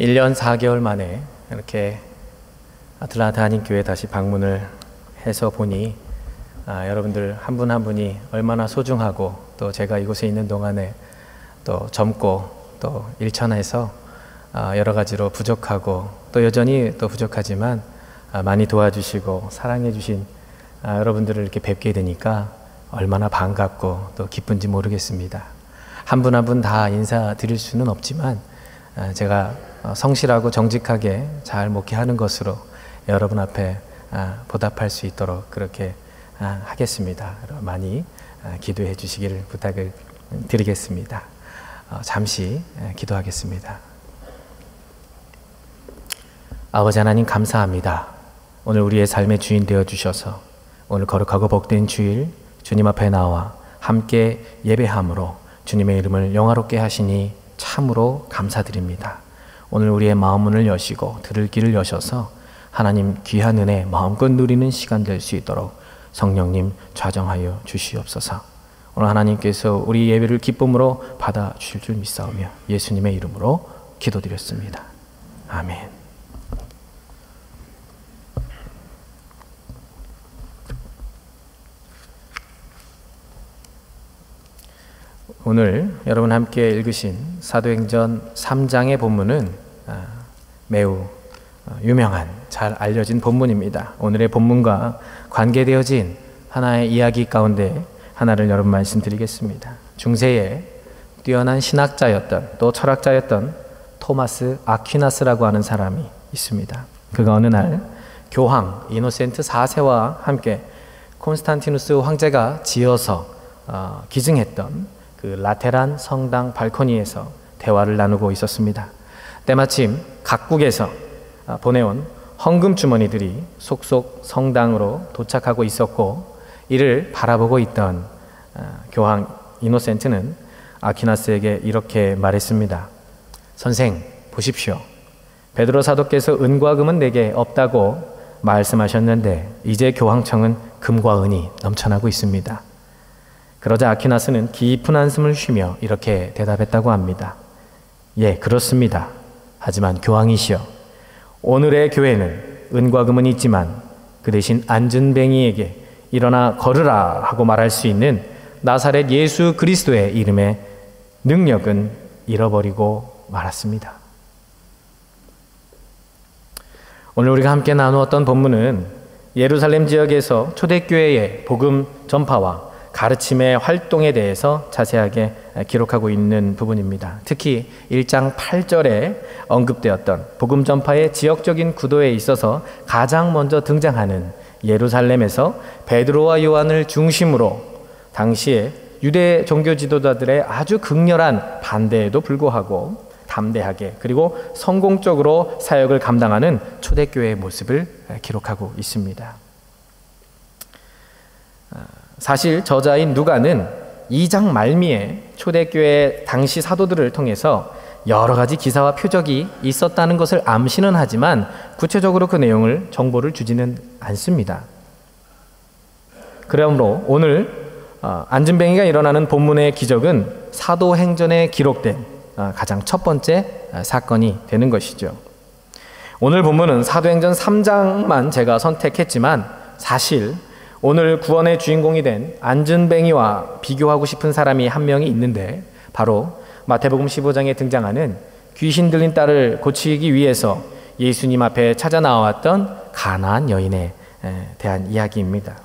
1년 4개월 만에 이렇게 아틀란타 한인교회 다시 방문을 해서 보니 여러분들 한 분 한 분이 얼마나 소중하고 또 제가 이곳에 있는 동안에 또 젊고 또 일천해서 여러 가지로 부족하고 또 여전히 또 부족하지만 많이 도와주시고 사랑해 주신 여러분들을 이렇게 뵙게 되니까 얼마나 반갑고 또 기쁜지 모르겠습니다. 한 분 한 분 다 인사드릴 수는 없지만 제가 성실하고 정직하게 잘 목회하는 것으로 여러분 앞에 보답할 수 있도록 그렇게 하겠습니다. 많이 기도해 주시기를 부탁을 드리겠습니다. 잠시 기도하겠습니다. 아버지 하나님 감사합니다. 오늘 우리의 삶의 주인 되어 주셔서 오늘 거룩하고 복된 주일 주님 앞에 나와 함께 예배함으로 주님의 이름을 영화롭게 하시니 참으로 감사드립니다. 오늘 우리의 마음 문을 여시고 들을 길을 여셔서 하나님 귀한 은혜 마음껏 누리는 시간 될 수 있도록 성령님 좌정하여 주시옵소서. 오늘 하나님께서 우리 예배를 기쁨으로 받아 주실 줄 믿사오며 예수님의 이름으로 기도드렸습니다. 아멘. 오늘 여러분 함께 읽으신 사도행전 3장의 본문은 매우 유명한 잘 알려진 본문입니다. 오늘의 본문과 관계되어진 하나의 이야기 가운데 하나를 여러분 말씀드리겠습니다. 중세에 뛰어난 신학자였던 또 철학자였던 토마스 아퀴나스라고 하는 사람이 있습니다. 그가 어느 날 교황 이노센트 4세와 함께 콘스탄티누스 황제가 지어서 기증했던 그 라테란 성당 발코니에서 대화를 나누고 있었습니다. 때마침 각국에서 보내온 헌금 주머니들이 속속 성당으로 도착하고 있었고 이를 바라보고 있던 교황 이노센트는 아퀴나스에게 이렇게 말했습니다. 선생 보십시오. 베드로 사도께서 은과 금은 내게 없다고 말씀하셨는데 이제 교황청은 금과 은이 넘쳐나고 있습니다. 그러자 아퀴나스는 깊은 한숨을 쉬며 이렇게 대답했다고 합니다. 예, 그렇습니다. 하지만 교황이시여, 오늘의 교회는 은과 금은 있지만 그 대신 앉은뱅이에게 일어나 걸으라 하고 말할 수 있는 나사렛 예수 그리스도의 이름의 능력은 잃어버리고 말았습니다. 오늘 우리가 함께 나누었던 본문은 예루살렘 지역에서 초대교회의 복음 전파와 가르침의 활동에 대해서 자세하게 기록하고 있는 부분입니다. 특히 1장 8절에 언급되었던 복음 전파의 지역적인 구도에 있어서 가장 먼저 등장하는 예루살렘에서 베드로와 요한을 중심으로 당시에 유대 종교 지도자들의 아주 극렬한 반대에도 불구하고 담대하게 그리고 성공적으로 사역을 감당하는 초대교회의 모습을 기록하고 있습니다. 사실 저자인 누가는 2장 말미에 초대교회 당시 사도들을 통해서 여러 가지 기사와 표적이 있었다는 것을 암시는 하지만 구체적으로 그 내용을 정보를 주지는 않습니다. 그러므로 오늘 앉은뱅이가 일어나는 본문의 기적은 사도행전에 기록된 가장 첫 번째 사건이 되는 것이죠. 오늘 본문은 사도행전 3장만 제가 선택했지만 사실 오늘 구원의 주인공이 된 앉은뱅이와 비교하고 싶은 사람이 한 명이 있는데 바로 마태복음 15장에 등장하는 귀신 들린 딸을 고치기 위해서 예수님 앞에 찾아 나왔던 가나안 여인에 대한 이야기입니다.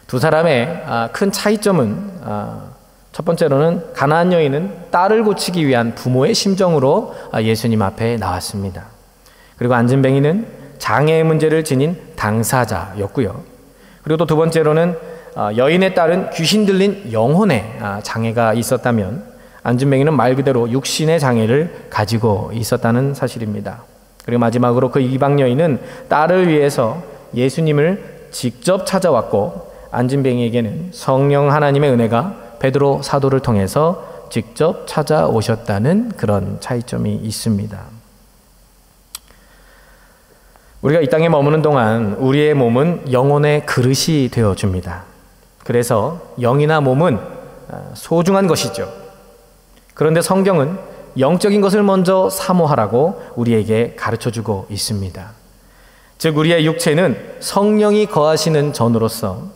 두 사람의 큰 차이점은 첫 번째로는 가나안 여인은 딸을 고치기 위한 부모의 심정으로 예수님 앞에 나왔습니다. 그리고 앉은뱅이는 장애의 문제를 지닌 당사자였고요. 그리고 또 두 번째로는 여인의 딸은 귀신 들린 영혼의 장애가 있었다면 앉은뱅이는 말 그대로 육신의 장애를 가지고 있었다는 사실입니다. 그리고 마지막으로 그 이방 여인은 딸을 위해서 예수님을 직접 찾아왔고 앉은뱅이에게는 성령 하나님의 은혜가 베드로 사도를 통해서 직접 찾아오셨다는 그런 차이점이 있습니다. 우리가 이 땅에 머무는 동안 우리의 몸은 영혼의 그릇이 되어줍니다. 그래서 영이나 몸은 소중한 것이죠. 그런데 성경은 영적인 것을 먼저 사모하라고 우리에게 가르쳐주고 있습니다. 즉 우리의 육체는 성령이 거하시는 전으로서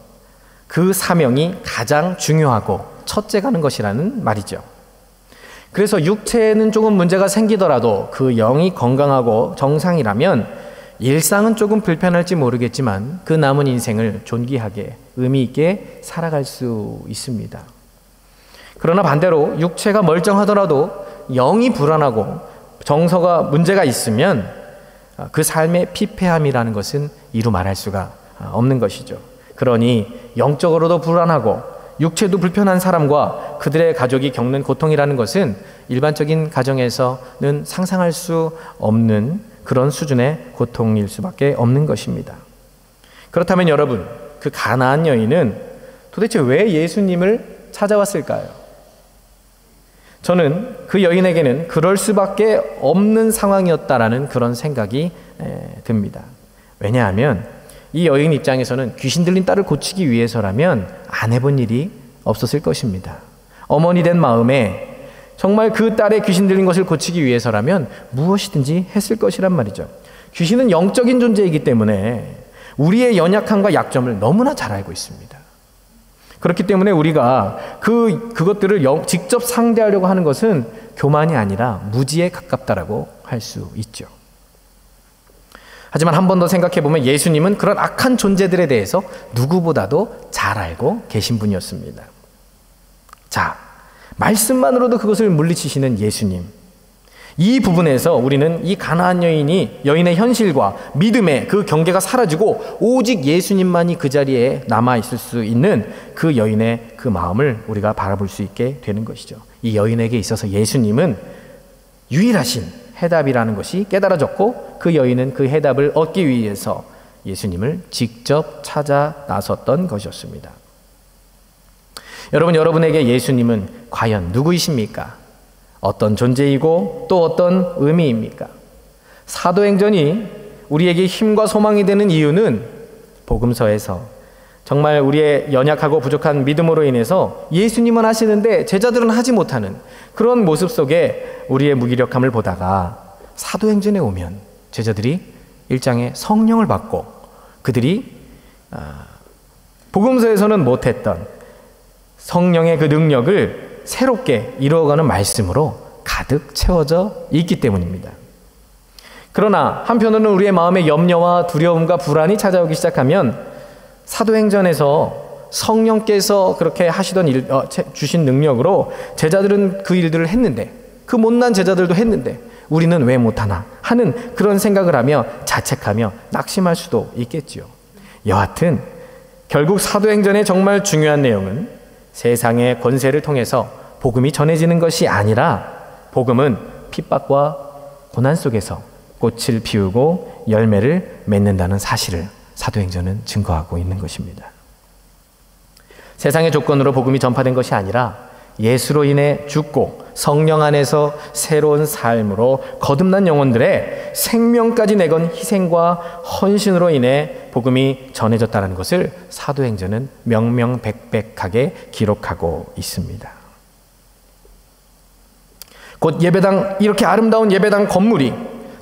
그 사명이 가장 중요하고 첫째 가는 것이라는 말이죠. 그래서 육체에는 조금 문제가 생기더라도 그 영이 건강하고 정상이라면 일상은 조금 불편할지 모르겠지만 그 남은 인생을 존귀하게 의미 있게 살아갈 수 있습니다. 그러나 반대로 육체가 멀쩡하더라도 영이 불안하고 정서가 문제가 있으면 그 삶의 피폐함이라는 것은 이루 말할 수가 없는 것이죠. 그러니 영적으로도 불안하고 육체도 불편한 사람과 그들의 가족이 겪는 고통이라는 것은 일반적인 가정에서는 상상할 수 없는 그런 수준의 고통일 수밖에 없는 것입니다. 그렇다면 여러분, 그 가나안 여인은 도대체 왜 예수님을 찾아왔을까요? 저는 그 여인에게는 그럴 수밖에 없는 상황이었다라는 그런 생각이 듭니다. 왜냐하면 이 여인 입장에서는 귀신 들린 딸을 고치기 위해서라면 안 해본 일이 없었을 것입니다. 어머니 된 마음에 정말 그 딸의 귀신 들린 것을 고치기 위해서라면 무엇이든지 했을 것이란 말이죠. 귀신은 영적인 존재이기 때문에 우리의 연약함과 약점을 너무나 잘 알고 있습니다. 그렇기 때문에 우리가 그것들을 직접 상대하려고 하는 것은 교만이 아니라 무지에 가깝다라고 할 수 있죠. 하지만 한 번 더 생각해 보면 예수님은 그런 악한 존재들에 대해서 누구보다도 잘 알고 계신 분이었습니다. 자, 말씀만으로도 그것을 물리치시는 예수님. 이 부분에서 우리는 이 가나안 여인의 현실과 믿음의 그 경계가 사라지고 오직 예수님만이 그 자리에 남아 있을 수 있는 그 여인의 그 마음을 우리가 바라볼 수 있게 되는 것이죠. 이 여인에게 있어서 예수님은 유일하신 해답이라는 것이 깨달아졌고 그 여인은 그 해답을 얻기 위해서 예수님을 직접 찾아 나섰던 것이었습니다. 여러분에게 예수님은 과연 누구이십니까? 어떤 존재이고 또 어떤 의미입니까? 사도행전이 우리에게 힘과 소망이 되는 이유는 복음서에서 정말 우리의 연약하고 부족한 믿음으로 인해서 예수님은 하시는데 제자들은 하지 못하는 그런 모습 속에 우리의 무기력함을 보다가 사도행전에 오면 제자들이 1장에 성령을 받고 그들이 복음서에서는 못했던 성령의 그 능력을 새롭게 이루어가는 말씀으로 가득 채워져 있기 때문입니다. 그러나 한편으로는 우리의 마음에 염려와 두려움과 불안이 찾아오기 시작하면 사도행전에서 성령께서 그렇게 하시던 주신 능력으로 제자들은 그 일들을 했는데 그 못난 제자들도 했는데 우리는 왜 못하나 하는 그런 생각을 하며 자책하며 낙심할 수도 있겠지요. 여하튼 결국 사도행전의 정말 중요한 내용은 세상의 권세를 통해서 복음이 전해지는 것이 아니라 복음은 핍박과 고난 속에서 꽃을 피우고 열매를 맺는다는 사실을 사도행전은 증거하고 있는 것입니다. 세상의 조건으로 복음이 전파된 것이 아니라 예수로 인해 죽고 성령 안에서 새로운 삶으로 거듭난 영혼들의 생명까지 내건 희생과 헌신으로 인해 복음이 전해졌다는 것을 사도행전은 명명백백하게 기록하고 있습니다. 곧 예배당, 이렇게 아름다운 예배당 건물이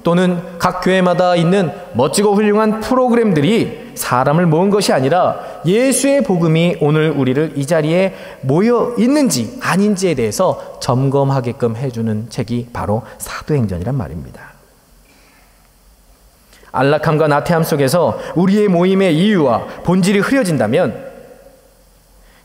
또는 각 교회마다 있는 멋지고 훌륭한 프로그램들이 사람을 모은 것이 아니라 예수의 복음이 오늘 우리를 이 자리에 모여 있는지 아닌지에 대해서 점검하게끔 해주는 책이 바로 사도행전이란 말입니다. 안락함과 나태함 속에서 우리의 모임의 이유와 본질이 흐려진다면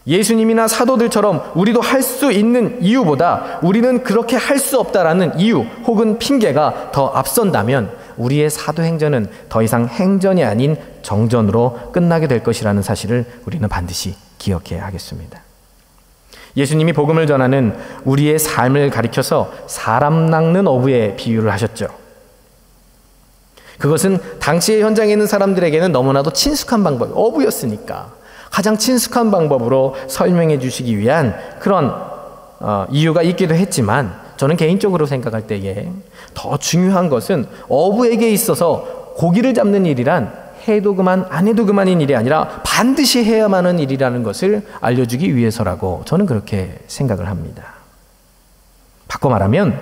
예수님이나 사도들처럼 우리도 할 수 있는 이유보다 우리는 그렇게 할 수 없다라는 이유 혹은 핑계가 더 앞선다면 우리의 사도행전은 더 이상 행전이 아닌 정전으로 끝나게 될 것이라는 사실을 우리는 반드시 기억해야 하겠습니다. 예수님이 복음을 전하는 우리의 삶을 가리켜서 사람 낚는 어부의 비유를 하셨죠. 그것은 당시의 현장에 있는 사람들에게는 너무나도 친숙한 방법, 어부였으니까 가장 친숙한 방법으로 설명해 주시기 위한 그런 이유가 있기도 했지만 저는 개인적으로 생각할 때에 더 중요한 것은 어부에게 있어서 고기를 잡는 일이란 해도 그만 안 해도 그만인 일이 아니라 반드시 해야만 하는 일이라는 것을 알려주기 위해서라고 저는 그렇게 생각을 합니다. 바꿔 말하면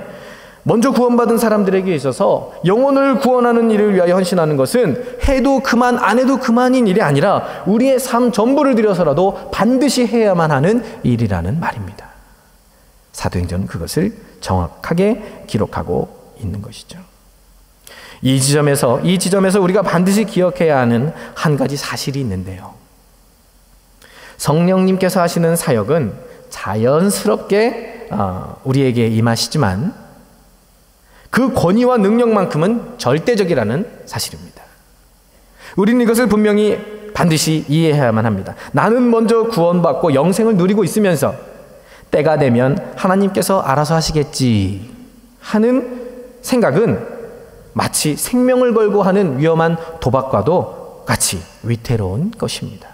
먼저 구원받은 사람들에게 있어서 영혼을 구원하는 일을 위하여 헌신하는 것은 해도 그만 안 해도 그만인 일이 아니라 우리의 삶 전부를 들여서라도 반드시 해야만 하는 일이라는 말입니다. 사도행전은 그것을 정확하게 기록하고 있는 것이죠. 이 지점에서 우리가 반드시 기억해야 하는 한 가지 사실이 있는데요. 성령님께서 하시는 사역은 자연스럽게 우리에게 임하시지만 그 권위와 능력만큼은 절대적이라는 사실입니다. 우리는 이것을 분명히 반드시 이해해야만 합니다. 나는 먼저 구원받고 영생을 누리고 있으면서 때가 되면 하나님께서 알아서 하시겠지 하는 생각은 마치 생명을 걸고 하는 위험한 도박과도 같이 위태로운 것입니다.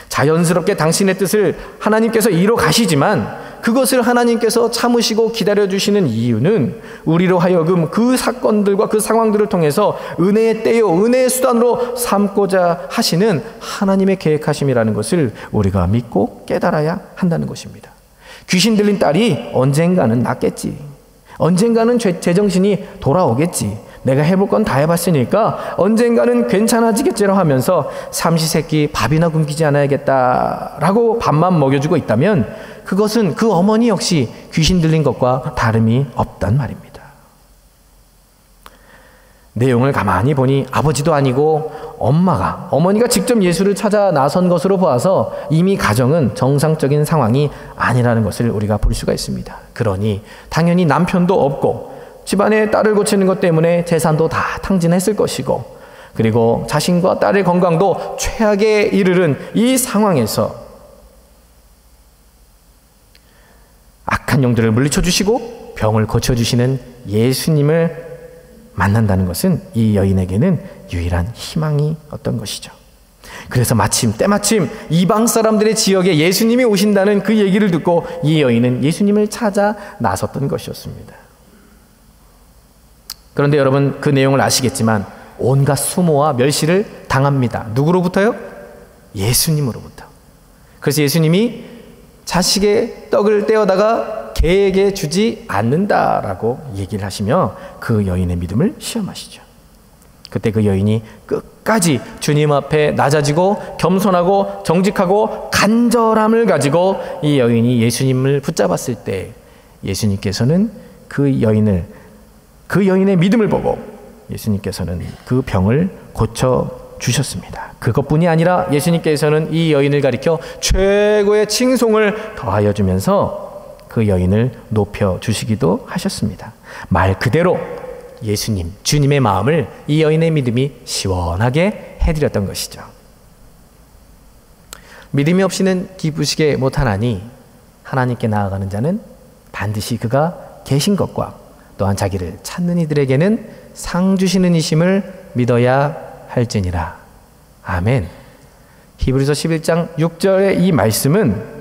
자연스럽게 당신의 뜻을 하나님께서 이뤄 가시지만 그것을 하나님께서 참으시고 기다려주시는 이유는 우리로 하여금 그 사건들과 그 상황들을 통해서 은혜의 때요, 은혜의 수단으로 삼고자 하시는 하나님의 계획하심이라는 것을 우리가 믿고 깨달아야 한다는 것입니다. 귀신 들린 딸이 언젠가는 낫겠지. 언젠가는 제정신이 돌아오겠지. 내가 해볼 건 다 해봤으니까 언젠가는 괜찮아지겠지라고 하면서 삼시세끼 밥이나 굶기지 않아야겠다라고 밥만 먹여주고 있다면 그것은 그 어머니 역시 귀신 들린 것과 다름이 없단 말입니다. 내용을 가만히 보니 아버지도 아니고 어머니가 직접 예수를 찾아 나선 것으로 보아서 이미 가정은 정상적인 상황이 아니라는 것을 우리가 볼 수가 있습니다. 그러니 당연히 남편도 없고 집안에 딸을 고치는 것 때문에 재산도 다 탕진했을 것이고 그리고 자신과 딸의 건강도 최악에 이르른 이 상황에서 악한 영들을 물리쳐 주시고 병을 고쳐주시는 예수님을 만난다는 것은 이 여인에게는 유일한 희망이었던 것이죠. 그래서 때마침 이방 사람들의 지역에 예수님이 오신다는 그 얘기를 듣고 이 여인은 예수님을 찾아 나섰던 것이었습니다. 그런데 여러분 그 내용을 아시겠지만 온갖 수모와 멸시를 당합니다. 누구로부터요? 예수님으로부터. 그래서 예수님이 자식의 떡을 떼어다가 개에게 주지 않는다라고 얘기를 하시며 그 여인의 믿음을 시험하시죠. 그때 그 여인이 끝까지 주님 앞에 낮아지고 겸손하고 정직하고 간절함을 가지고 이 여인이 예수님을 붙잡았을 때 예수님께서는 그 여인의 믿음을 보고 예수님께서는 그 병을 고쳐주셨습니다. 그것뿐이 아니라 예수님께서는 이 여인을 가리켜 최고의 칭송을 더하여 주면서 그 여인을 높여주시기도 하셨습니다. 말 그대로 주님의 마음을 이 여인의 믿음이 시원하게 해드렸던 것이죠. 믿음이 없이는 기쁘시게 못하나니 하나님께 나아가는 자는 반드시 그가 계신 것과 또한 자기를 찾는 이들에게는 상 주시는 이심을 믿어야 할지니라. 아멘. 히브리서 11장 6절의 이 말씀은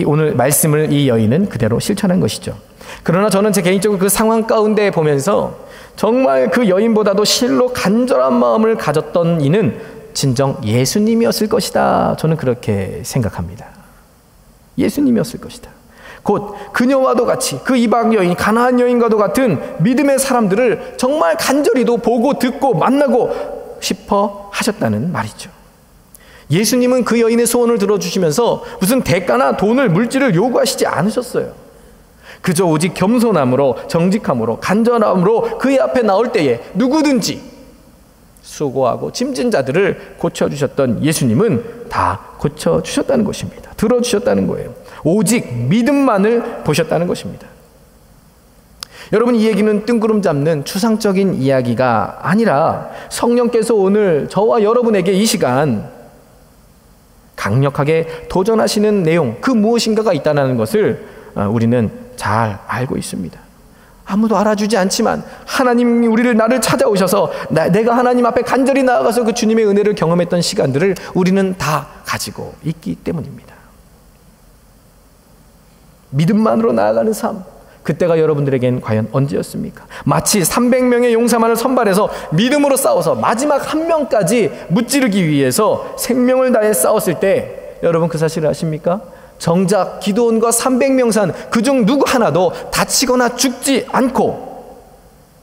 오늘 말씀을 이 여인은 그대로 실천한 것이죠. 그러나 저는 제 개인적으로 그 상황 가운데 보면서 정말 그 여인보다도 실로 간절한 마음을 가졌던 이는 진정 예수님이었을 것이다. 저는 그렇게 생각합니다. 예수님이었을 것이다. 곧 그녀와도 같이 그 이방 여인, 가나안 여인과도 같은 믿음의 사람들을 정말 간절히도 보고 듣고 만나고 싶어 하셨다는 말이죠. 예수님은 그 여인의 소원을 들어주시면서 무슨 대가나 돈을, 물질을 요구하시지 않으셨어요. 그저 오직 겸손함으로, 정직함으로, 간절함으로 그의 앞에 나올 때에 누구든지 수고하고 짐진 자들을 고쳐주셨던 예수님은 다 고쳐주셨다는 것입니다. 들어주셨다는 거예요. 오직 믿음만을 보셨다는 것입니다. 여러분, 이 얘기는 뜬구름 잡는 추상적인 이야기가 아니라 성령께서 오늘 저와 여러분에게 이 시간 강력하게 도전하시는 내용, 그 무엇인가가 있다는 것을 우리는 잘 알고 있습니다. 아무도 알아주지 않지만 하나님이 나를 찾아오셔서 내가 하나님 앞에 간절히 나아가서 그 주님의 은혜를 경험했던 시간들을 우리는 다 가지고 있기 때문입니다. 믿음만으로 나아가는 삶, 그때가 여러분들에겐 과연 언제였습니까? 마치 300명의 용사만을 선발해서 믿음으로 싸워서 마지막 한 명까지 무찌르기 위해서 생명을 다해 싸웠을 때 여러분 그 사실을 아십니까? 정작 기드온과 300명 산 그중 누구 하나도 다치거나 죽지 않고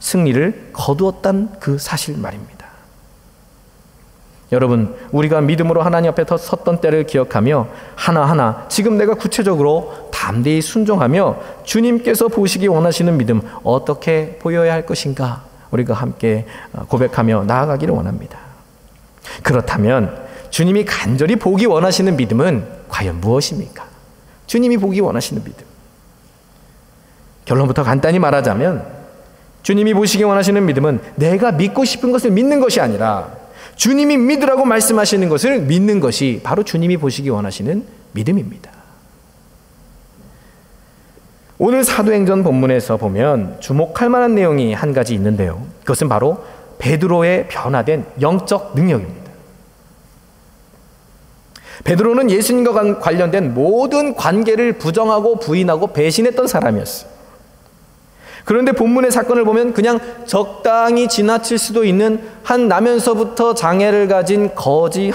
승리를 거두었다는 그 사실 말입니다. 여러분, 우리가 믿음으로 하나님 앞에 섰던 때를 기억하며 하나하나 지금 내가 구체적으로 담대히 순종하며 주님께서 보시기 원하시는 믿음 어떻게 보여야 할 것인가 우리가 함께 고백하며 나아가기를 원합니다. 그렇다면 주님이 간절히 보기 원하시는 믿음은 과연 무엇입니까? 주님이 보기 원하시는 믿음. 결론부터 간단히 말하자면 주님이 보시기 원하시는 믿음은 내가 믿고 싶은 것을 믿는 것이 아니라 주님이 믿으라고 말씀하시는 것을 믿는 것이 바로 주님이 보시기 원하시는 믿음입니다. 오늘 사도행전 본문에서 보면 주목할 만한 내용이 한 가지 있는데요. 그것은 바로 베드로의 변화된 영적 능력입니다. 베드로는 예수님과 관련된 모든 관계를 부정하고 부인하고 배신했던 사람이었어요. 그런데 본문의 사건을 보면 그냥 적당히 지나칠 수도 있는 한 나면서부터 장애를 가진 거린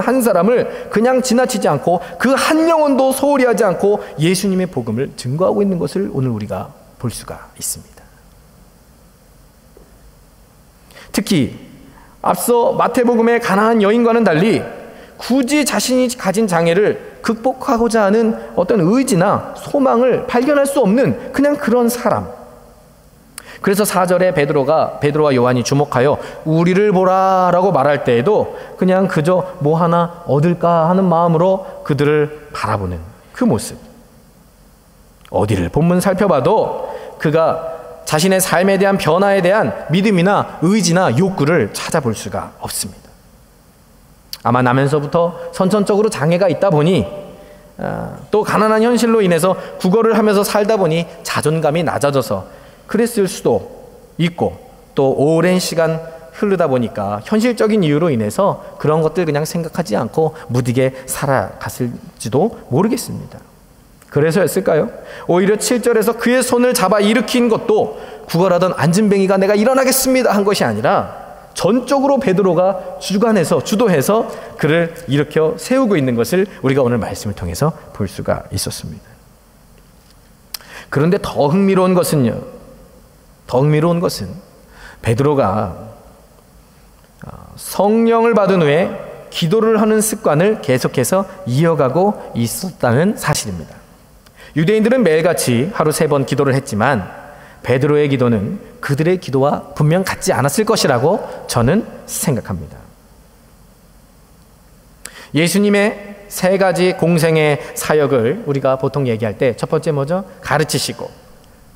한 사람을 그냥 지나치지 않고 그 한 영혼도 소홀히 하지 않고 예수님의 복음을 증거하고 있는 것을 오늘 우리가 볼 수가 있습니다. 특히 앞서 마태복음의 가난한 여인과는 달리 굳이 자신이 가진 장애를 극복하고자 하는 어떤 의지나 소망을 발견할 수 없는 그냥 그런 사람. 그래서 4절에 베드로와 요한이 주목하여 우리를 보라라고 말할 때에도 그냥 그저 뭐 하나 얻을까 하는 마음으로 그들을 바라보는 그 모습. 어디를 본문 살펴봐도 그가 자신의 삶에 대한 변화에 대한 믿음이나 의지나 욕구를 찾아볼 수가 없습니다. 아마 나면서부터 선천적으로 장애가 있다 보니 또 가난한 현실로 인해서 국어를 하면서 살다 보니 자존감이 낮아져서 그랬을 수도 있고 또 오랜 시간 흐르다 보니까 현실적인 이유로 인해서 그런 것들 그냥 생각하지 않고 무디게 살아갔을지도 모르겠습니다. 그래서였을까요? 오히려 7절에서 그의 손을 잡아 일으킨 것도 구걸하던 안진뱅이가 내가 일어나겠습니다 한 것이 아니라 전적으로 베드로가 주도해서 그를 일으켜 세우고 있는 것을 우리가 오늘 말씀을 통해서 볼 수가 있었습니다. 그런데 더 흥미로운 것은 베드로가 성령을 받은 후에 기도를 하는 습관을 계속해서 이어가고 있었다는 사실입니다. 유대인들은 매일같이 하루 3번 기도를 했지만 베드로의 기도는 그들의 기도와 분명 같지 않았을 것이라고 저는 생각합니다. 예수님의 3가지 공생의 사역을 우리가 보통 얘기할 때 첫 번째 뭐죠? 가르치시고,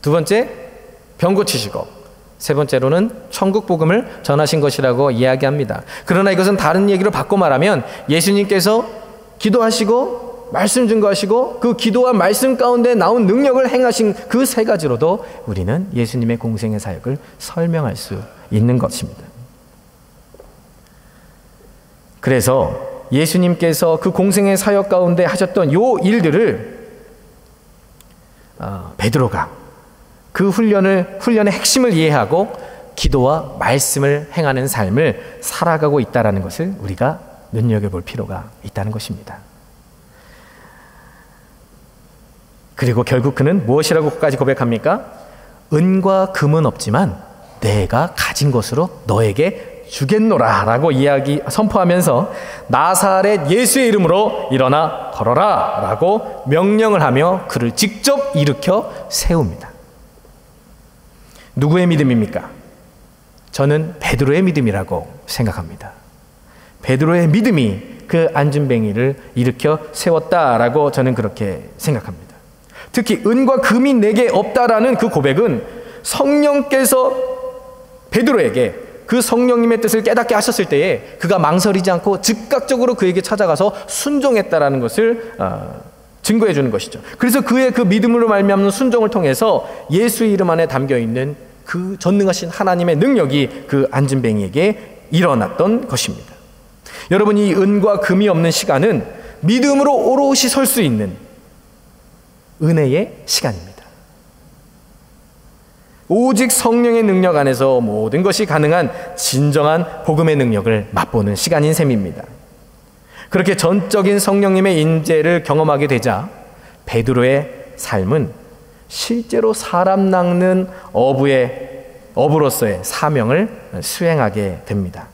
두 번째 병 고치시고, 세 번째로는 천국 복음을 전하신 것이라고 이야기합니다. 그러나 이것은 다른 얘기로 바꿔 말하면 예수님께서 기도하시고 말씀 증거하시고 그 기도와 말씀 가운데 나온 능력을 행하신 그 3가지로도 우리는 예수님의 공생의 사역을 설명할 수 있는 것입니다. 그래서 예수님께서 그 공생의 사역 가운데 하셨던 요 일들을 베드로가 그 훈련의 핵심을 이해하고 기도와 말씀을 행하는 삶을 살아가고 있다는 것을 우리가 눈여겨볼 필요가 있다는 것입니다. 그리고 결국 그는 무엇이라고까지 고백합니까? 은과 금은 없지만 내가 가진 것으로 너에게 주겠노라 라고 선포하면서 나사렛 예수의 이름으로 일어나 걸어라 라고 명령을 하며 그를 직접 일으켜 세웁니다. 누구의 믿음입니까? 저는 베드로의 믿음이라고 생각합니다. 베드로의 믿음이 그 안진뱅이를 일으켜 세웠다라고 저는 그렇게 생각합니다. 특히 은과 금이 내게 없다라는 그 고백은 성령께서 베드로에게 그 성령님의 뜻을 깨닫게 하셨을 때에 그가 망설이지 않고 즉각적으로 그에게 찾아가서 순종했다라는 것을 증거해 주는 것이죠. 그래서 그의 그 믿음으로 말미암는 순종을 통해서 예수의 이름 안에 담겨 있는 그 전능하신 하나님의 능력이 그 안진뱅이에게 일어났던 것입니다. 여러분, 이 은과 금이 없는 시간은 믿음으로 오롯이 설 수 있는 은혜의 시간입니다. 오직 성령의 능력 안에서 모든 것이 가능한 진정한 복음의 능력을 맛보는 시간인 셈입니다. 그렇게 전적인 성령님의 인재를 경험하게 되자 베드로의 삶은 실제로 사람 낚는 어부로서의 사명을 수행하게 됩니다.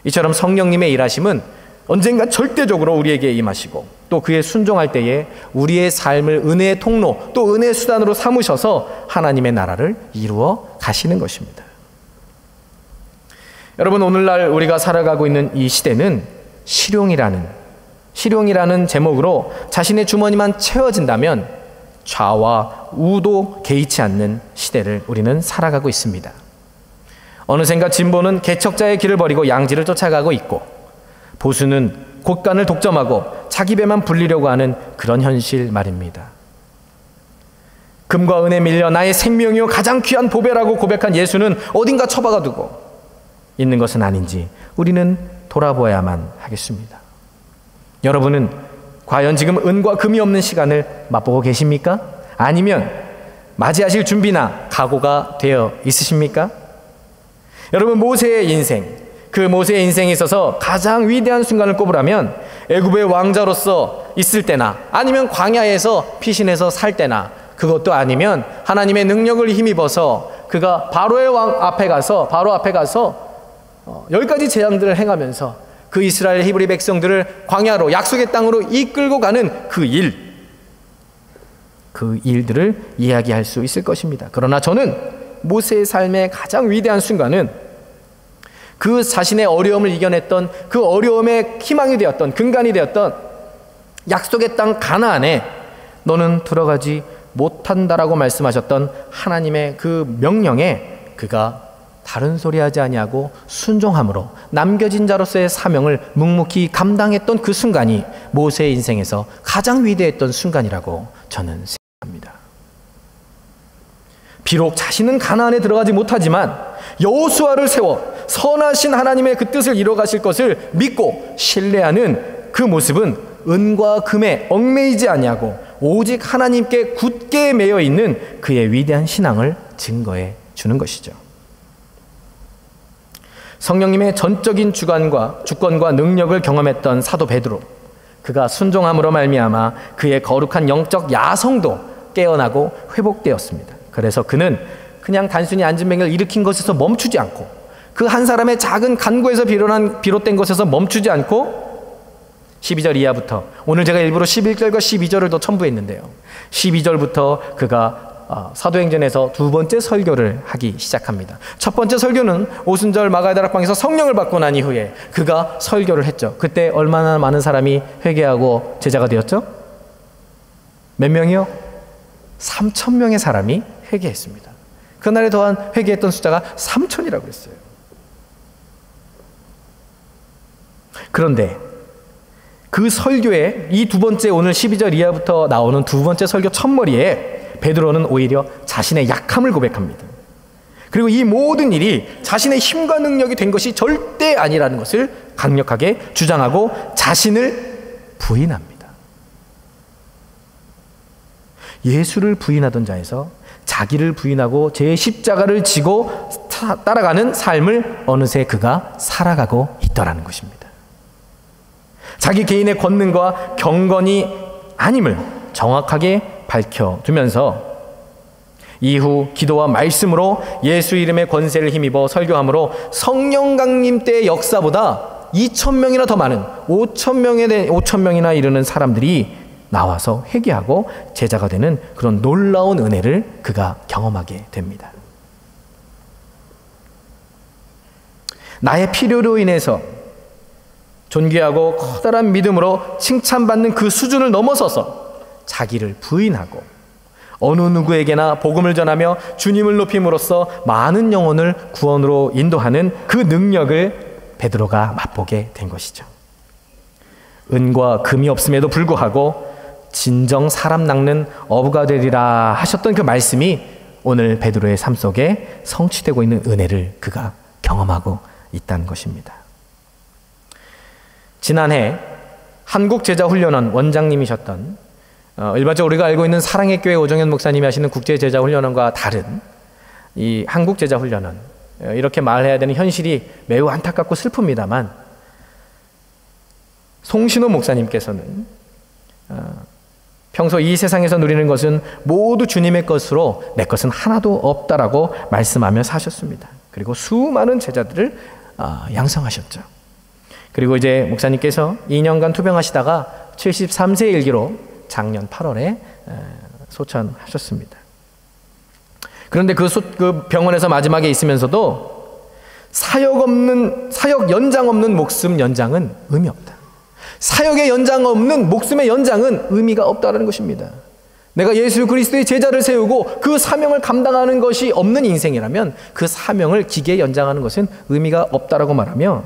이처럼 성령님의 일하심은 언젠가 절대적으로 우리에게 임하시고 또 그에 순종할 때에 우리의 삶을 은혜의 통로 또 은혜의 수단으로 삼으셔서 하나님의 나라를 이루어 가시는 것입니다. 여러분, 오늘날 우리가 살아가고 있는 이 시대는 실용이라는 제목으로 자신의 주머니만 채워진다면 좌와 우도 개의치 않는 시대를 우리는 살아가고 있습니다. 어느샌가 진보는 개척자의 길을 버리고 양지를 쫓아가고 있고 보수는 곳간을 독점하고 자기 배만 불리려고 하는 그런 현실 말입니다. 금과 은에 밀려 나의 생명이요 가장 귀한 보배라고 고백한 예수는 어딘가 처박아 두고 있는 것은 아닌지 우리는 돌아보아야만 하겠습니다. 여러분은 과연 지금 은과 금이 없는 시간을 맛보고 계십니까? 아니면 맞이하실 준비나 각오가 되어 있으십니까? 여러분, 모세의 인생, 그 모세의 인생에 있어서 가장 위대한 순간을 꼽으라면 애굽의 왕자로서 있을 때나 아니면 광야에서 피신해서 살 때나 그것도 아니면 하나님의 능력을 힘입어서 그가 바로 앞에 가서 10가지 재앙들을 행하면서 그 이스라엘 히브리 백성들을 광야로 약속의 땅으로 이끌고 가는 그 일들을 이야기할 수 있을 것입니다. 그러나 저는 모세의 삶의 가장 위대한 순간은 그 자신의 어려움을 이겨냈던 그 어려움의 희망이 되었던 근간이 되었던 약속의 땅 가나안에 너는 들어가지 못한다라고 말씀하셨던 하나님의 그 명령에 그가 다른 소리 하지 아니하고 순종함으로 남겨진 자로서의 사명을 묵묵히 감당했던 그 순간이 모세의 인생에서 가장 위대했던 순간이라고 저는 생각합니다. 비록 자신은 가나안에 들어가지 못하지만 여호수아를 세워 선하신 하나님의 그 뜻을 이뤄 가실 것을 믿고 신뢰하는 그 모습은 은과 금에 얽매이지 아니하고 오직 하나님께 굳게 매여 있는 그의 위대한 신앙을 증거해 주는 것이죠. 성령님의 전적인 주권과 능력을 경험했던 사도 베드로, 그가 순종함으로 말미암아 그의 거룩한 영적 야성도 깨어나고 회복되었습니다. 그래서 그는 그냥 단순히 안진뱅이를 일으킨 것에서 멈추지 않고 그 한 사람의 작은 간구에서 비롯된 것에서 멈추지 않고 12절 이하부터, 오늘 제가 일부러 11절과 12절을 더 첨부했는데요, 12절부터 그가 사도행전에서 두 번째 설교를 하기 시작합니다. 첫 번째 설교는 오순절 마가다락방에서 성령을 받고 난 이후에 그가 설교를 했죠. 그때 얼마나 많은 사람이 회개하고 제자가 되었죠? 몇 명이요? 3,000명의 사람이 회개했습니다. 그날에 더한 회개했던 숫자가 3,000이라고 했어요. 그런데 그 설교의 이 두 번째, 오늘 12절 이하부터 나오는 두 번째 설교 첫머리에 베드로는 오히려 자신의 약함을 고백합니다. 그리고 이 모든 일이 자신의 힘과 능력이 된 것이 절대 아니라는 것을 강력하게 주장하고 자신을 부인합니다. 예수를 부인하던 자에서 자기를 부인하고 제 십자가를 지고 따라가는 삶을 어느새 그가 살아가고 있더라는 것입니다. 자기 개인의 권능과 경건이 아님을 정확하게 밝혀두면서 이후 기도와 말씀으로 예수 이름의 권세를 힘입어 설교함으로 성령 강림 때의 역사보다 2,000명이나 더 많은 5,000명이나 이르는 사람들이 나와서 회개하고 제자가 되는 그런 놀라운 은혜를 그가 경험하게 됩니다. 나의 필요로 인해서 존귀하고 커다란 믿음으로 칭찬받는 그 수준을 넘어서서 자기를 부인하고 어느 누구에게나 복음을 전하며 주님을 높임으로써 많은 영혼을 구원으로 인도하는 그 능력을 베드로가 맛보게 된 것이죠. 은과 금이 없음에도 불구하고 진정 사람 낚는 어부가 되리라 하셨던 그 말씀이 오늘 베드로의 삶 속에 성취되고 있는 은혜를 그가 경험하고 있다는 것입니다. 지난해 한국제자훈련원 원장님이셨던 일반적으로 우리가 알고 있는 사랑의 교회 오정현 목사님이 하시는 국제제자훈련원과 다른 이 한국제자훈련원, 이렇게 말해야 되는 현실이 매우 안타깝고 슬픕니다만 송신호 목사님께서는 평소 이 세상에서 누리는 것은 모두 주님의 것으로 내 것은 하나도 없다라고 말씀하며 사셨습니다. 그리고 수많은 제자들을 양성하셨죠. 그리고 이제 목사님께서 2년간 투병하시다가 73세 일기로 작년 8월에 소천하셨습니다. 그런데 그 병원에서 마지막에 있으면서도 사역 연장 없는 목숨 연장은 의미 없다. 사역의 연장 없는 목숨의 연장은 의미가 없다는 것입니다. 내가 예수 그리스도의 제자를 세우고 그 사명을 감당하는 것이 없는 인생이라면 그 사명을 기계에 연장하는 것은 의미가 없다라고 말하며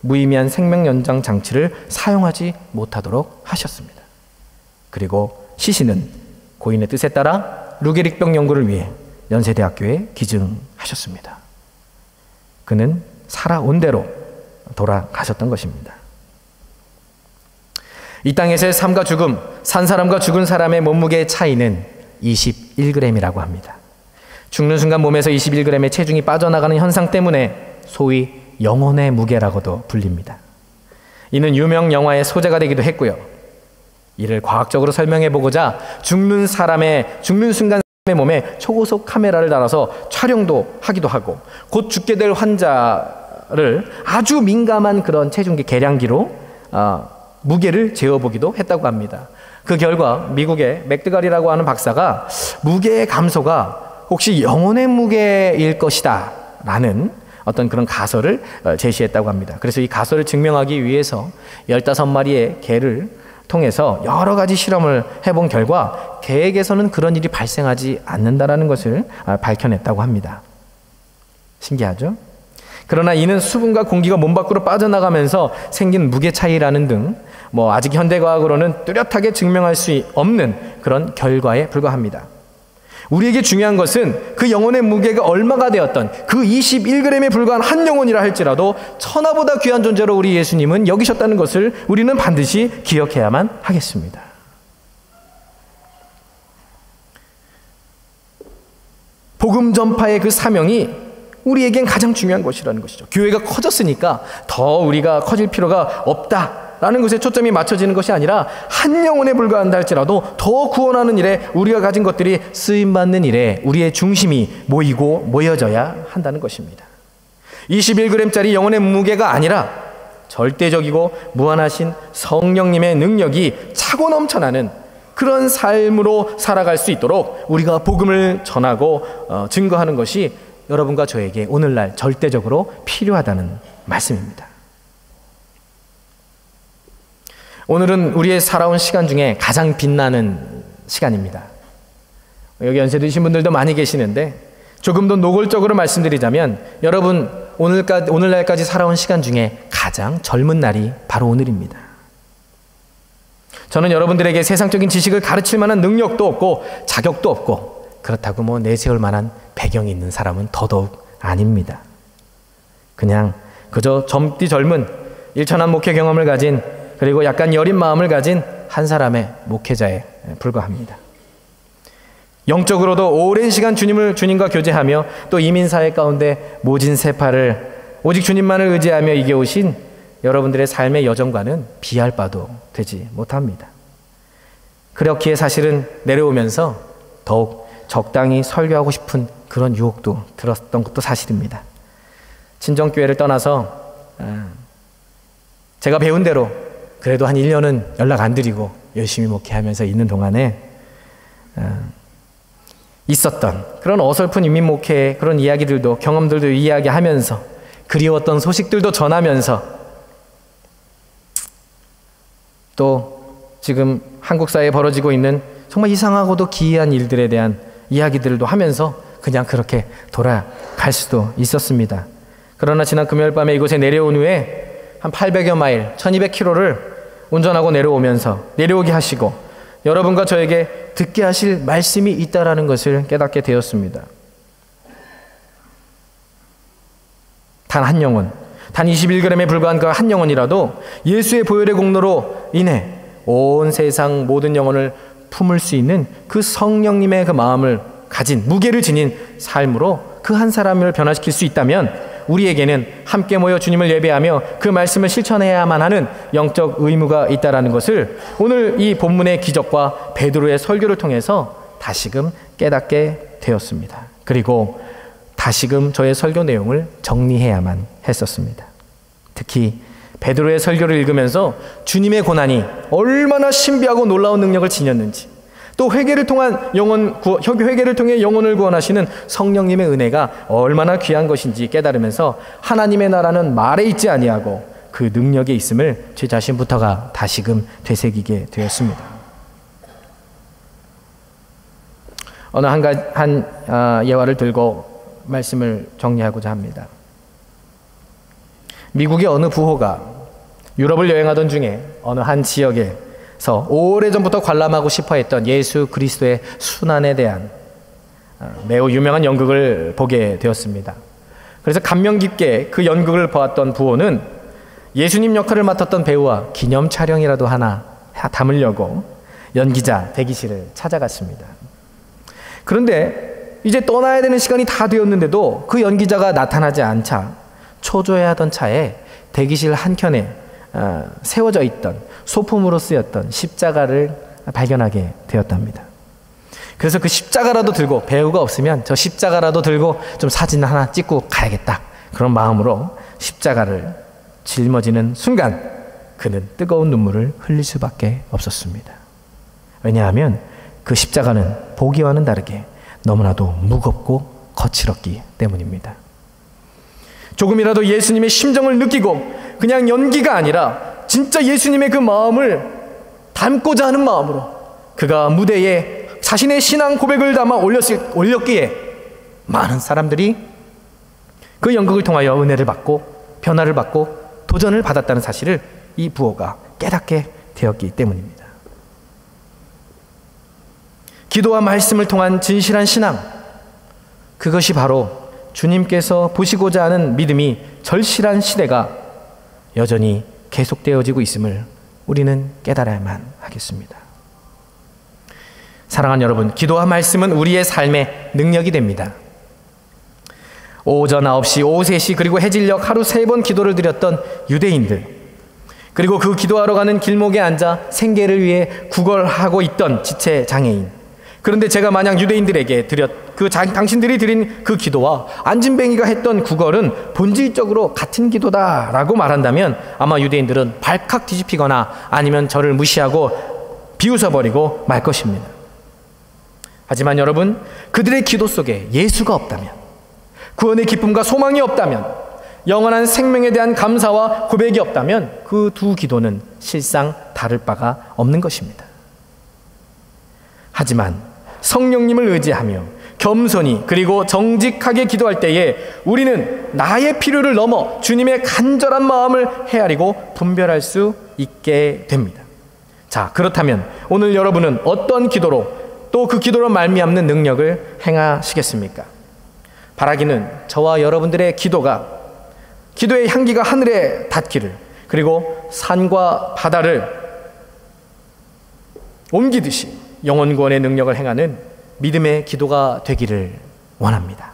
무의미한 생명 연장 장치를 사용하지 못하도록 하셨습니다. 그리고 시신은 고인의 뜻에 따라 루게릭병 연구를 위해 연세대학교에 기증하셨습니다. 그는 살아온 대로 돌아가셨던 것입니다. 이 땅에서의 삶과 죽음, 산 사람과 죽은 사람의 몸무게의 차이는 21g이라고 합니다. 죽는 순간 몸에서 21g의 체중이 빠져나가는 현상 때문에 소위 영혼의 무게라고도 불립니다. 이는 유명 영화의 소재가 되기도 했고요. 이를 과학적으로 설명해 보고자 죽는 순간 사람의 몸에 초고속 카메라를 달아서 촬영도 하기도 하고 곧 죽게 될 환자를 아주 민감한 그런 체중계 계량기로 무게를 재어보기도 했다고 합니다. 그 결과 미국의 맥드갈이라고 하는 박사가 무게의 감소가 혹시 영혼의 무게일 것이다 라는 어떤 그런 가설을 제시했다고 합니다. 그래서 이 가설을 증명하기 위해서 15마리의 개를 통해서 여러 가지 실험을 해본 결과 개에게서는 그런 일이 발생하지 않는다라는 것을 밝혀냈다고 합니다. 신기하죠? 그러나 이는 수분과 공기가 몸 밖으로 빠져나가면서 생긴 무게 차이라는 등 아직 현대과학으로는 뚜렷하게 증명할 수 없는 그런 결과에 불과합니다. 우리에게 중요한 것은 그 영혼의 무게가 얼마가 되었던 그 21g에 불과한 한 영혼이라 할지라도 천하보다 귀한 존재로 우리 예수님은 여기셨다는 것을 우리는 반드시 기억해야만 하겠습니다. 복음 전파의 그 사명이 우리에겐 가장 중요한 것이라는 것이죠. 교회가 커졌으니까 더 우리가 커질 필요가 없다라는 것에 초점이 맞춰지는 것이 아니라 한 영혼에 불과한다 할지라도 더 구원하는 일에 우리가 가진 것들이 쓰임받는 일에 우리의 중심이 모여져야 한다는 것입니다. 21g짜리 영혼의 무게가 아니라 절대적이고 무한하신 성령님의 능력이 차고 넘쳐나는 그런 삶으로 살아갈 수 있도록 우리가 복음을 전하고 증거하는 것이 여러분과 저에게 오늘날 절대적으로 필요하다는 말씀입니다. 오늘은 우리의 살아온 시간 중에 가장 빛나는 시간입니다. 여기 연세 드신 분들도 많이 계시는데 조금 더 노골적으로 말씀드리자면 여러분 오늘날까지 살아온 시간 중에 가장 젊은 날이 바로 오늘입니다. 저는 여러분들에게 세상적인 지식을 가르칠 만한 능력도 없고 자격도 없고 그렇다고 내세울 만한 배경이 있는 사람은 더더욱 아닙니다. 그냥 그저 젊디 젊은 일천한 목회 경험을 가진 그리고 약간 여린 마음을 가진 한 사람의 목회자에 불과합니다. 영적으로도 오랜 시간 주님과 교제하며 또 이민사회 가운데 모진 세파를 오직 주님만을 의지하며 이겨오신 여러분들의 삶의 여정과는 비할 바도 되지 못합니다. 그렇기에 사실은 내려오면서 더욱 적당히 설교하고 싶은 그런 유혹도 들었던 것도 사실입니다. 친정교회를 떠나서 제가 배운 대로 그래도 한 1년은 연락 안 드리고 열심히 목회하면서 있는 동안에 있었던 그런 어설픈 인민 목회의 그런 이야기들도 경험들도 이야기하면서 그리웠던 소식들도 전하면서 또 지금 한국 사회에 벌어지고 있는 정말 이상하고도 기이한 일들에 대한 이야기들도 하면서 그냥 그렇게 돌아갈 수도 있었습니다. 그러나 지난 금요일 밤에 이곳에 내려온 후에 한 800여 마일, 1200km를 운전하고 내려오게 하시고 여러분과 저에게 듣게 하실 말씀이 있다라는 것을 깨닫게 되었습니다. 단 한 영혼, 단 21g에 불과한 그 한 영혼이라도 예수의 보혈의 공로로 인해 온 세상 모든 영혼을 품을 수 있는 그 성령님의 그 마음을 가진 무게를 지닌 삶으로 그 한 사람을 변화시킬 수 있다면 우리에게는 함께 모여 주님을 예배하며 그 말씀을 실천해야만 하는 영적 의무가 있다는 것을 오늘 이 본문의 기적과 베드로의 설교를 통해서 다시금 깨닫게 되었습니다. 그리고 다시금 저의 설교 내용을 정리해야만 했었습니다. 특히 베드로의 설교를 읽으면서 주님의 고난이 얼마나 신비하고 놀라운 능력을 지녔는지, 또 회개를 통해 영혼을 구원하시는 성령님의 은혜가 얼마나 귀한 것인지 깨달으면서 하나님의 나라는 말에 있지 아니하고 그 능력에 있음을 제 자신부터가 다시금 되새기게 되었습니다. 어느 한 예화를 들고 말씀을 정리하고자 합니다. 미국의 어느 부호가 유럽을 여행하던 중에 어느 한 지역에서 오래전부터 관람하고 싶어 했던 예수 그리스도의 순환에 대한 매우 유명한 연극을 보게 되었습니다. 그래서 감명 깊게 그 연극을 보았던 부호는 예수님 역할을 맡았던 배우와 기념 촬영이라도 하나 담으려고 연기자 대기실을 찾아갔습니다. 그런데 이제 떠나야 되는 시간이 다 되었는데도 그 연기자가 나타나지 않자 초조해하던 차에 대기실 한켠에 세워져 있던 소품으로 쓰였던 십자가를 발견하게 되었답니다. 그래서 그 십자가라도 들고, 배우가 없으면 저 십자가라도 들고 좀 사진 하나 찍고 가야겠다, 그런 마음으로 십자가를 짊어지는 순간 그는 뜨거운 눈물을 흘릴 수밖에 없었습니다. 왜냐하면 그 십자가는 보기와는 다르게 너무나도 무겁고 거칠었기 때문입니다. 조금이라도 예수님의 심정을 느끼고 그냥 연기가 아니라 진짜 예수님의 그 마음을 담고자 하는 마음으로 그가 무대에 자신의 신앙 고백을 담아 올렸기에 많은 사람들이 그 연극을 통하여 은혜를 받고 변화를 받고 도전을 받았다는 사실을 이 부호가 깨닫게 되었기 때문입니다. 기도와 말씀을 통한 진실한 신앙, 그것이 바로 주님께서 보시고자 하는 믿음이 절실한 시대가 여전히 계속되어지고 있음을 우리는 깨달아야만 하겠습니다. 사랑하는 여러분, 기도와 말씀은 우리의 삶의 능력이 됩니다. 오전 9시, 오후 3시, 그리고 해질녘 하루 3번 기도를 드렸던 유대인들, 그리고 그 기도하러 가는 길목에 앉아 생계를 위해 구걸하고 있던 지체장애인, 그런데 제가 만약 유대인들에게 당신들이 드린 그 기도와 안진뱅이가 했던 구걸은 본질적으로 같은 기도다라고 말한다면 아마 유대인들은 발칵 뒤집히거나 아니면 저를 무시하고 비웃어버리고 말 것입니다. 하지만 여러분, 그들의 기도 속에 예수가 없다면, 구원의 기쁨과 소망이 없다면, 영원한 생명에 대한 감사와 고백이 없다면 그 두 기도는 실상 다를 바가 없는 것입니다. 하지만 성령님을 의지하며 겸손히 그리고 정직하게 기도할 때에 우리는 나의 필요를 넘어 주님의 간절한 마음을 헤아리고 분별할 수 있게 됩니다. 자, 그렇다면 오늘 여러분은 어떤 기도로, 또 그 기도로 말미암는 능력을 행하시겠습니까? 바라기는 저와 여러분들의 기도의 향기가 하늘에 닿기를, 그리고 산과 바다를 옮기듯이 영혼구원의 능력을 행하는 믿음의 기도가 되기를 원합니다.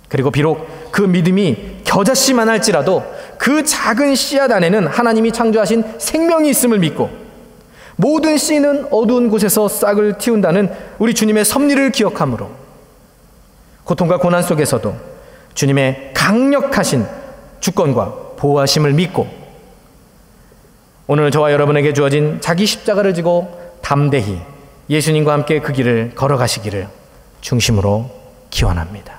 그리고 비록 그 믿음이 겨자씨만 할지라도 그 작은 씨앗 안에는 하나님이 창조하신 생명이 있음을 믿고 모든 씨는 어두운 곳에서 싹을 틔운다는 우리 주님의 섭리를 기억함으로 고통과 고난 속에서도 주님의 강력하신 주권과 보호하심을 믿고 오늘 저와 여러분에게 주어진 자기 십자가를 지고 담대히 예수님과 함께 그 길을 걸어가시기를 중심으로 기원합니다.